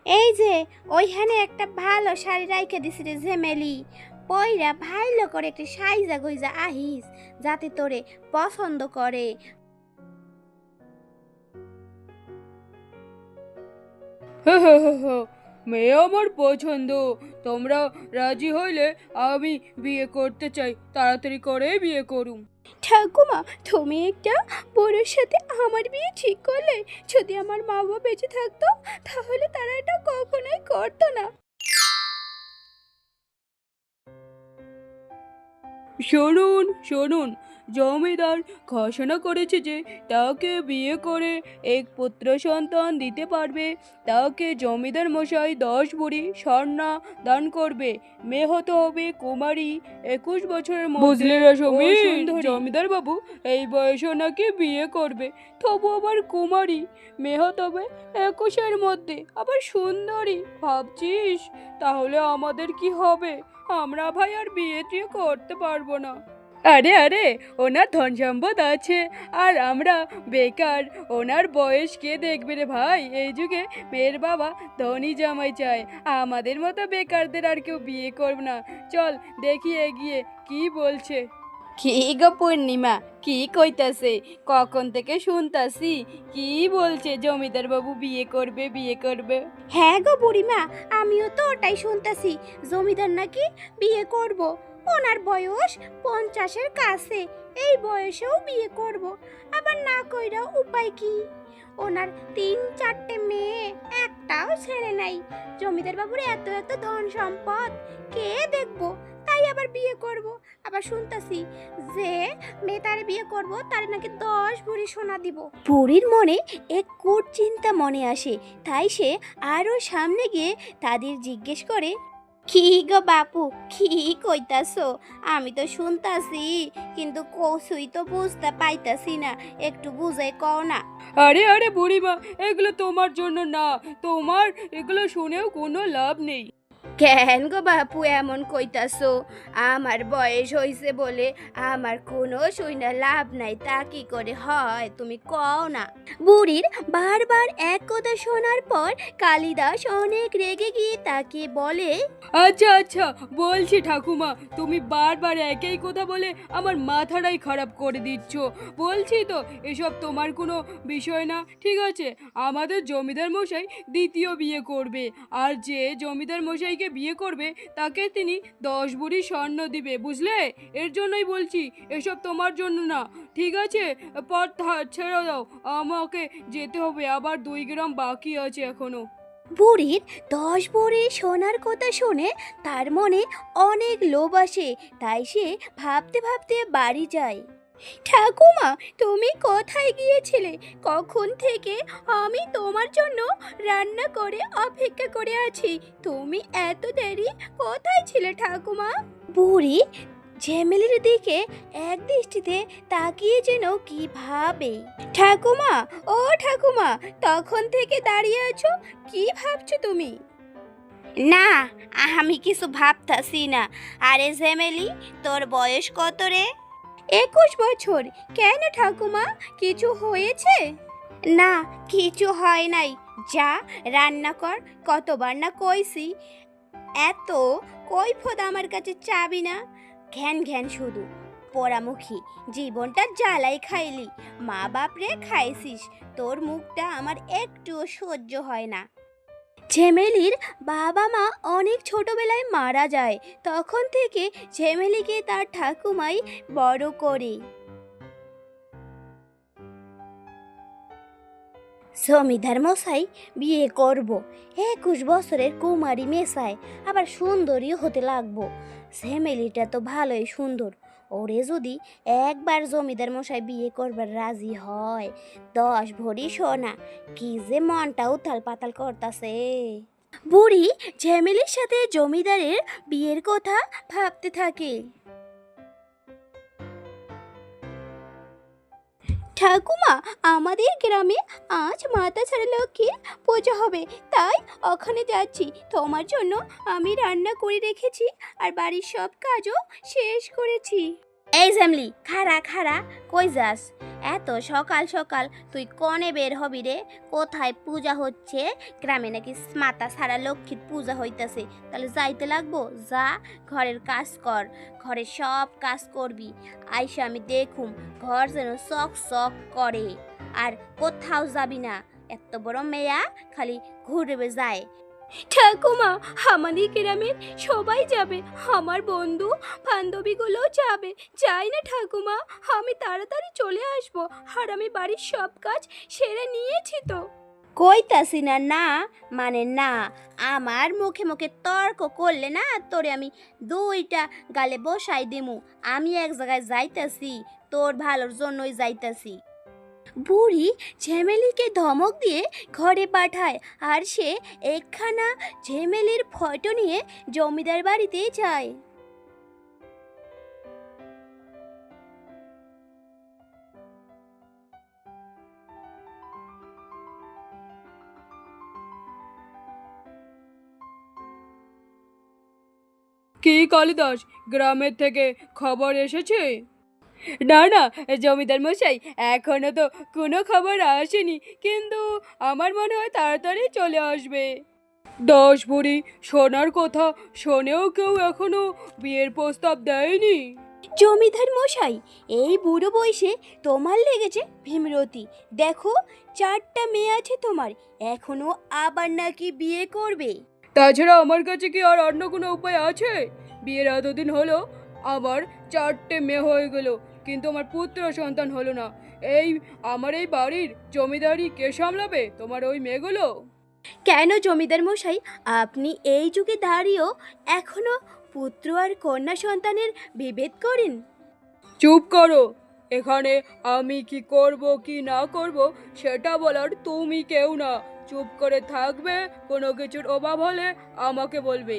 এই যে ওইখানে একটা ভালো শাড়ি রাইখে দিছি রে ঝেমেলি, পইরা ভাইলো করে একটু সাইজা গইজা আহিস, যাতে তোরে পছন্দ করে। হা হা হা হা, মেয়ে আমার পছন্দ। তোমরা রাজি হইলে আমি বিয়ে করতে চাই, তাড়াতাড়ি করে বিয়ে করুম। ঠাকুমা, তুমি একটা বড়োর সাথে আমার বিয়ে ঠিক করলে। যদি আমার মা বাবা বেঁচে থাকতো তাহলে তারা এটা কখনোই করতো না। শুনুন শুনুন, জমিদার ঘোষণা করেছে যে তাকে বিয়ে করে এক পুত্র সন্তান দিতে পারবে তাকে জমিদার মশাই 10 ভরি স্বর্ণা দান করবে। মেয়ে হতে হবে কুমারী, 21 বছরের মধ্যে। বুঝলে রেশমি, জমিদার বাবু এই বয়সে নাকি বিয়ে করবে, তবু আবার কুমারী। মেয়ে হতে হবে 21-এর মধ্যে, আবার সুন্দরী। ভাবছিস তাহলে আমাদের কি হবে? আমরা ভাই আর বিয়ে টিয়ে করতে পারবো না। আরে আরে, ওনার ধন সম্পদ আছে আর আমরা বেকার, ওনার বয়স কে দেখবে রে ভাই? এই যুগে মেয়ের বাবা ধনী জামাই চায়, আমাদের মতো বেকারদের আর কেউ বিয়ে করবে না। চল দেখি এগিয়ে কি বলছে। কি গো পূর্ণিমা, কি কইতাছে? কখন থেকে শুনতাছি কি বলছে জমিদার বাবু বিয়ে করবে বিয়ে করবে। হ্যাঁ গো বুড়িমা, আমিও তো ওটাই শুনতাছি, জমিদার নাকি বিয়ে করব। ওনার বয়স 50-এর কাছে, এই বয়সেও বিয়ে করব। আবার না কইরা উপায় কি? ওনার 3-4টে মেয়ে, একটাও ছেলে নাই। জমিদার বাবুর এত এত ধন সম্পদ কে দেখবো? তাই আবার বিয়ে করব। আবার শুনতাছি যে মেয়েটার বিয়ে করব তার নাকি 10 ভরি সোনা দিব। বুড়ির মনে এক কূট চিন্তা মনে আসে, তাই সে আরো সামনে গিয়ে তাদের জিজ্ঞেস করে, কি গো বাপু, কি কইতাছো? আমি তো শুনতাছি কিন্তু কৌসুই তো বুঝতে পাইতাছি না, একটু বুঝাই কও না। আরে আরে বুড়িমা, এগুলো তোমার জন্য না, তোমার এগুলো শুনেও কোনো লাভ নেই। কেন গো বাপু এমন কইতাছো? আমার বয়স হইছে বলে আমার কোনো শুইনা লাভ নাই, তা কি করে হয় তুমি কও না। বুড়ির বারবার এক কথা শোনার পর কালিদাস অনেক রেগে গিয়ে তাকে বলে, আচ্ছা আচ্ছা, বলছি ঠাকুমা, তুমি বারবার একই কথা বলে আমার মাথাটাই খারাপ করে দিচ্ছ। বলছি তো এসব তোমার কোনো বিষয় না। ঠিক আছে, আমাদের জমিদার মশাই দ্বিতীয় বিয়ে করবে, আর যে জমিদার মশাইকে বিয়ে করবে তাকে তিনি 10 ভরি স্বর্ণ দিবে, বুঝলে? এর জন্যই বলছি, এসব তোমার জন্য না। ঠিক আছে, পথ ছেড়ে দাও, আমাকে যেতে হবে, আবার 2 গ্রাম বাকি আছে এখনো। বুড়ির 10 ভরি সোনার কথা শুনে তার মনে অনেক লোভ আসে, তাই সে ভাবতে ভাবতে বাড়ি যায়। ঠাকুমা, তুমি কোথায় গিয়েছিলে? কখন থেকে আমি তোমার জন্য রান্না করে অপেক্ষা করে আছি। তুমি এত দেরি কোথায় ছিলে ঠাকুমা? বুড়ি ঝেমেলির দিকে এক দৃষ্টিতে তাকিয়ে যেন কি ভাবে। ঠাকুমা, ও ঠাকুমা, তখন থেকে দাঁড়িয়ে আছো, কি ভাবছো তুমি? না, আমি কিছু ভাবতাছি না। আরে ঝেমেলি, তোর বয়স কত রে? 21 বছর। কেন ঠাকুমা, কিছু হয়েছে? না, কিছু হয় নাই। যা রান্না কর, কতবার না কইছি, এত কৈফত আমার কাছে চাবি না। ঘ্যান ঘ্যান শুধু পোড়ামুখী, জীবনটা জ্বালাই খাইলি, মা বাপরে খাইছিস, তোর মুখটা আমার একটুও সহ্য হয় না। ঝেমেলির বাবা মা অনেক ছোটবেলায় মারা যায়, তখন থেকে ঝেমেলিকে তার ঠাকুমাই বড় করে। জমিদার মশাই বিয়ে করব, 21 বছরের কুমারী মেশায়, আবার সুন্দরীও হতে লাগবো। ঝেমেলিটা তো ভালোই সুন্দর, ওরে যদি একবার জমিদার মশাই বিয়ে করবার রাজি হয়, 10 ভরি সোনা, কি যে মনটা উথাল পাতাল করতাছে। বুড়ি ঝেমেলির সাথে জমিদারের বিয়ের কথা ভাবতে থাকে। ঠাকুমা, আমাদের গ্রামে আজ মাতা ছাড়া লক্ষ্মীর পুজো হবে, তাই ওখানে যাচ্ছি। তোমার জন্য আমি রান্না করে রেখেছি আর বাড়ির সব কাজও শেষ করেছি। এই ঝামলি, খাড়া খাড়া, কই যাস? এত সকাল সকাল তুই কনে বের হবি রে? কোথায় পূজা হচ্ছে? গ্রামে নাকি মাতা সারা লক্ষ্মীর পূজা হইতাছে, তাহলে যাইতে লাগবো। যা, ঘরের কাজ কর, ঘরের সব কাজ করবি। আইসা আমি দেখুম ঘর যেন চক চক করে। আর কোথাও যাবি না, এত বড় মেয়া খালি ঘুরবে যায়। ঠাকুমা, আমাদের গ্রামের সবাই যাবে, আমার বন্ধু বান্ধবীগুলোও যাবে। যাই না ঠাকুমা, আমি তাড়াতাড়ি চলে আসবো, আর আমি বাড়ির সব কাজ সেরে নিয়েছি তো। কইতাছি না না মানে না, আমার মুখে মুখে তর্ক করলে না তোরে আমি দুইটা গালে বসাই দিমু। আমি এক জায়গায় যাইতাছি, তোর ভালোর জন্যই যাইতাছি। বুড়ি ঝেমেলিকে ধমক দিয়ে ঘরে পাঠায়, আর সে একখানা ঝেমেলির ফটো নিয়ে জমিদার বাড়িতে যায়। কি কালিদাস, গ্রামের থেকে খবর এসেছে? না না, জমিদার মশাই, এখনো তো কোনো খবর আসেনি, কিন্তু আমার মনে হয় তাড়াতাড়ি চলে আসবে। 10 ভরি সোনার কথা শোনেও কেউ এখনো বিয়ের প্রস্তাব দেয়নি। জমিদার মশাই, এই বুড়ো বয়সে তোমার লেগেছে ভীমরতি। দেখো, 4টা মেয়ে আছে তোমার, এখনো আবার নাকি বিয়ে করবে। তাছাড়া আমার কাছে কি আর অন্য কোনো উপায় আছে? বিয়ের এতদিন হলো, আমার 4টে মেয়ে হয়ে গেল, কিন্তু আমার পুত্র সন্তান হলো না। আমার এই বাড়ির জমিদারি কে সামলাবে? তোমার ওই মেয়েগুলো? কেন জমিদার মশাই, আপনি এই যুগে দাঁড়িয়েও এখনো পুত্র আর কন্যা সন্তানের বিভেদ করেন? চুপ করো। এখানে আমি কি করব কি না করব সেটা বলার তুমি কেউ না। চুপ করে থাকবে, কোনো কিছুর অভাব হলে আমাকে বলবে।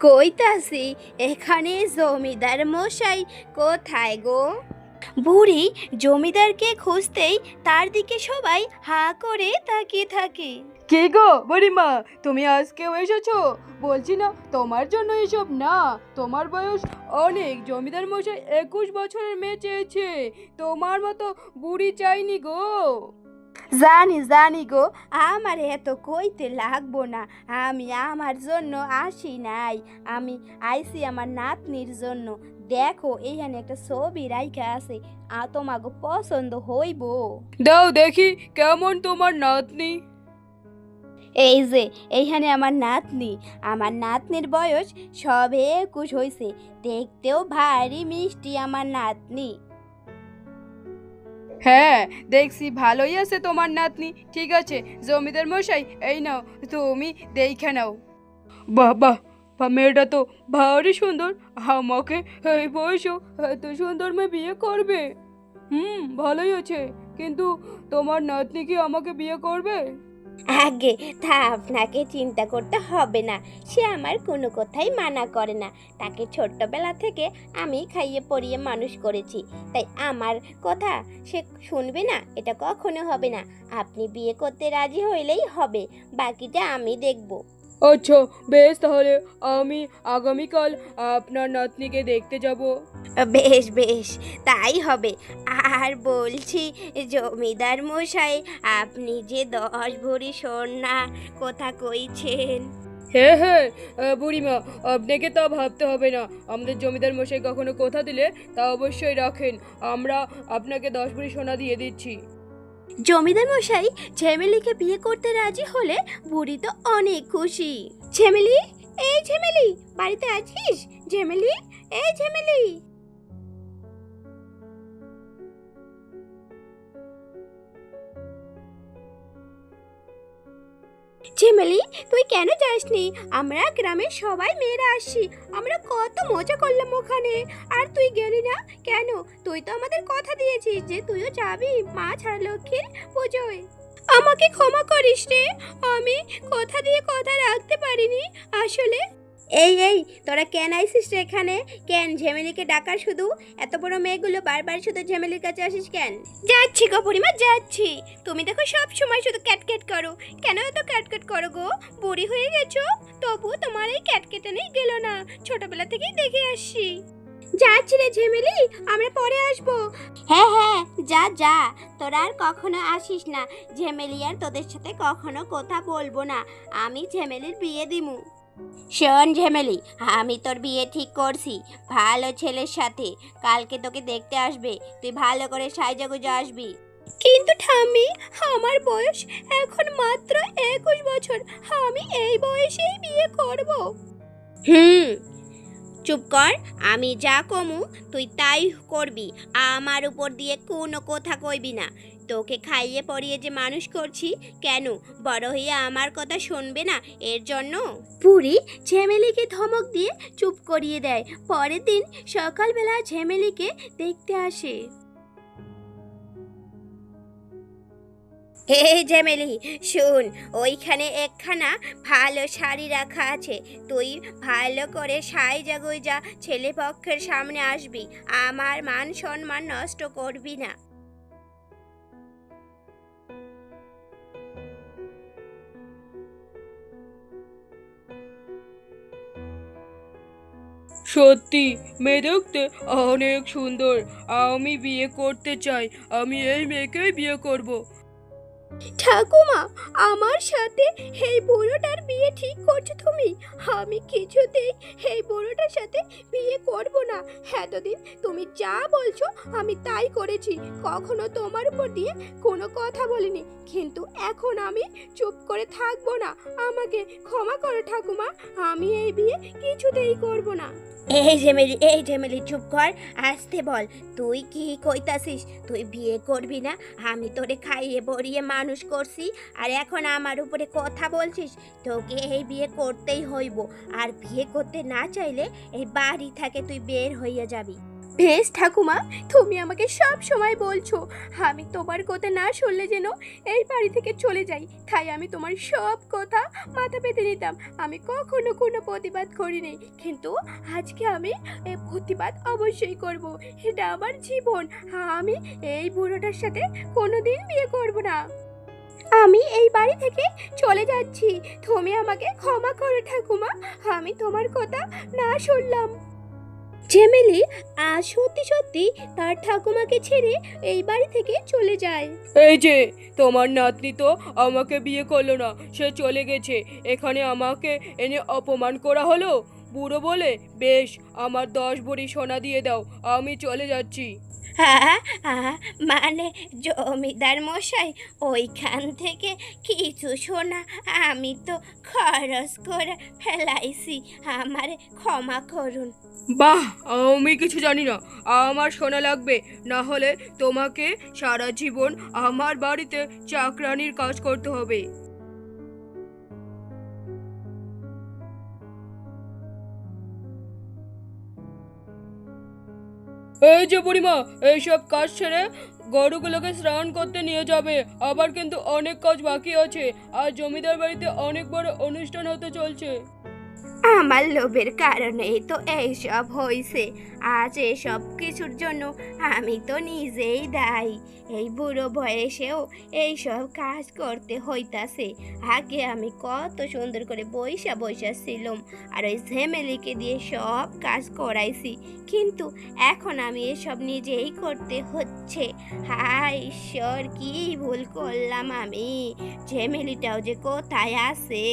কইতাছি, এখানে জমিদার মশাই কোথায় গো? বুড়ি জমিদারকে খুঁজতেই তার দিকে সবাই হা করে তাকিয়ে থাকে। কে গো বুড়িমা, তুমি আজকেও এসেছো? বলছি না তোমার জন্য এসব না, তোমার বয়স অনেক, জমিদার মশাই 21 বছরের মেয়ে চেয়েছে, তোমার মতো বুড়ি চাইনি গো। জানি জানি গো, আমার এত কইতে লাগবো না। আমি আমার জন্য আসি নাই, আমি আইছি আমার নাতনির জন্য। দেখো, এইখানে একটা ছবি রাইখা আছে, তোমাকে পছন্দ হইব। দাও দেখি কেমন তোমার নাতনি। এই যে, এইখানে আমার নাতনি। আমার নাতনির বয়স সবে 21 হইছে, দেখতেও ভারী মিষ্টি আমার নাতনি। হ্যাঁ, দেখছি ভালোই আছে তোমার নাতনি। ঠিক আছে জমিদার মশাই, এই নাও, তুমি দেখে নাও। বাহ বাহ, মেয়েটা তো ভারী সুন্দর, আমাকে এই বয়সেও এত সুন্দর মেয়ে বিয়ে করবে? ভালোই আছে, কিন্তু তোমার নাতনি কি আমাকে বিয়ে করবে? আগে তা আপনাকে চিন্তা করতে হবে না, সে আমার কোনো কথাই মানা করে না। তাকে ছোট্টবেলা থেকে আমি খাইয়ে পরিয়ে মানুষ করেছি, তাই আমার কথা সে শুনবে না এটা কখনো হবে না। আপনি বিয়ে করতে রাজি হইলেই হবে, বাকিটা আমি দেখব। আচ্ছা বেশ, তাহলে আমি আগামীকাল আপনার নাতনিকে দেখতে যাব। বেশ বেশ, তাই হবে। আর বলছি জমিদার মশাই, আপনি যে 10 ভরি সোনা কথা কইছেন। হ্যাঁ হ্যাঁ, বুড়িমা, আপনাকে তা ভাবতে হবে না। আমাদের জমিদার মশাই কখনো কথা দিলে তা অবশ্যই রাখেন। আমরা আপনাকে 10 ভরি সোনা দিয়ে দিচ্ছি। জমিদার মশাই ঝেমেলিকে বিয়ে করতে রাজি হলে বুড়ি তো অনেক খুশি। ঝেমেলি, এই ঝেমেলি, বাড়িতে আছিস? ঝেমেলি, এই ঝেমেলি। ঝেমেলি, তুই কেন যাসনি? আমরা গ্রামের সবাই মেয়েরা আসছি, আমরা কত মজা করলাম ওখানে, আর তুই গেলি না কেন? তুই তো আমাদের কথা দিয়েছিস যে তুইও যাবি মা ছাড়া লক্ষ্মীর পুজোয়। আমাকে ক্ষমা করিস রে, আমি কথা দিয়ে কথা রাখতে পারিনি আসলে। এই এই, তোরা কেন আইসিস রে এখানে? কেন ঝেমেলিকে ডাকার শুধু? এত বড় মেয়েগুলো বারবার শুধু ঝেমেলির কাছে আসিস কেন? যাচ্ছি গো বুড়িমা, যাচ্ছি। তুমি দেখো সব সময় শুধু ক্যাটক্যাট করো, কেন এত ক্যাটক্যাট করো গো? বুড়ি হয়ে গেছো, তবু তোমার এই ক্যাটকেটে নেই গেল না, ছোটবেলা থেকেই দেখে আসছি। যাচ্ছি রে ঝেমেলি, আমরা পরে আসবো। হ্যাঁ হ্যাঁ, যা যা, তোরা আর কখনো আসিস না। ঝেমেলি আর তোদের সাথে কখনো কথা বলবো না। আমি ঝেমেলির বিয়ে দিমু। শোন ঝেমেলি, আমি তোর বিয়ে ঠিক করছি ভালো ছেলের সাথে। কালকে তোকে দেখতে আসবে, তুই ভালো করে সাজগুজে আসবি। কিন্তু ঠাম্মি, আমার বয়স এখন মাত্র 21 বছর, আমি এই বয়সেই বিয়ে করব। চুপ কর, আমি যা কমু তুই তাই করবি। আমার উপর দিয়ে কোনো কথা কইবি না। তোকে খাইয়ে পরিয়ে যে মানুষ করছি, কেন বড় হয়ে আমার কথা শুনবে না এর জন্য? পুরি ঝেমেলিকে ধমক দিয়ে চুপ করিয়ে দেয়। পরের দিন সকালবেলা ঝেমেলিকে দেখতে আসে। হে ঝেমেলি, শুন, ওইখানে একখানা ভালো শাড়ি রাখা আছে। তুই ভালো করে সাইজা গুইজা ছেলে পক্ষের সামনে আসবি। আমার মান সম্মান নষ্ট করবি না। সত্যি মেয়ে দেখতে অনেক সুন্দর। আমি বিয়ে করতে চাই, আমি এই মেয়েকেই বিয়ে করব। ঠাকুমা, আমার সাথে এই বুড়োটার বিয়ে ঠিক করছো তুমি? আমি কিছুতেই এই বুড়োটার সাথে বিয়ে করব না। এতদিন তুমি যা বলছো আমি তাই করেছি, কখনো তোমার উপর দিয়ে কোনো কথা বলিনি। কিন্তু এখন আমি চুপ করে থাকবো না। আমাকে ক্ষমা করো ঠাকুমা, আমি এই বিয়ে কিছুতেই করব না। এই ঝেমেলি চুপ কর, আসতে বল। তুই কি কইতাছিস? তুই বিয়ে করবি না? আমি তোরে খাইয়ে পরিয়ে মানুষ করছি, আর এখন আমার উপরে কথা বলছিস? তোকে এই বিয়ে করতেই হইব, আর বিয়ে করতে না চাইলে এই বাড়ি থেকে তুই বের হইয়া যাবি। বেশ ঠাকুমা, তুমি আমাকে সব সময় বলছো আমি তোমার কথা না শুনলে যেন এই বাড়ি থেকে চলে যাই, তাই আমি তোমার সব কথা মাথা পেতে নিতাম। আমি কখনো কোনো প্রতিবাদ করিনি, কিন্তু আজকে আমি এই প্রতিবাদ অবশ্যই করব। এটা আমার জীবন, আমি এই বুড়োটার সাথে কোনোদিন বিয়ে করব না। আমি এই বাড়ি থেকে চলে যাচ্ছি, তুমি আমাকে ক্ষমা করো ঠাকুমা, আমি তোমার কথা না শুনলাম। ঝেমেলি সত্যি সত্যি তার ঠাকুমাকে ছেড়ে এই বাড়ি থেকে চলে যায়। এই যে তোমার নাতনি তো আমাকে বিয়ে করলো না, সে চলে গেছে। এখানে আমাকে এনে অপমান করা হলো বুড়ো বলে। বেশ, আমার 10 ভরি সোনা দিয়ে দাও, আমি চলে যাচ্ছি। হ্যাঁ, মানে জমিদার মশাই, ওইখান থেকে কিছু সোনা আমি তো খরচ করে ফেলাইছি, আমারে ক্ষমা করুন। বাহ, আমি কিছু জানি না, আমার সোনা লাগবে, না হলে তোমাকে সারা জীবন আমার বাড়িতে চাকরানির কাজ করতে হবে। এই যে বুড়িমা, এইসব কাজ ছেড়ে গরুগুলোকে স্নান করতে নিয়ে যাবে। আবার কিন্তু অনেক কাজ বাকি আছে, আর জমিদার বাড়িতে অনেক বড় অনুষ্ঠান হতে চলছে। আমার লোভের কারণেই তো এইসব হয়েছে। আজ এসব কিছুর জন্য আমি তো নিজেই দায়ী। এই বুড়ো বয়সেও এইসব কাজ করতে হইতাছে। আগে আমি কত সুন্দর করে বইসা বইসা ছিলাম, আর ওই ঝেমেলিকে দিয়ে সব কাজ করাইছি, কিন্তু এখন আমি এসব নিজেই করতে হচ্ছে। হায় ঈশ্বর, কি ভুল করলাম আমি! ঝেমেলিটাও যে কোথায় আছে!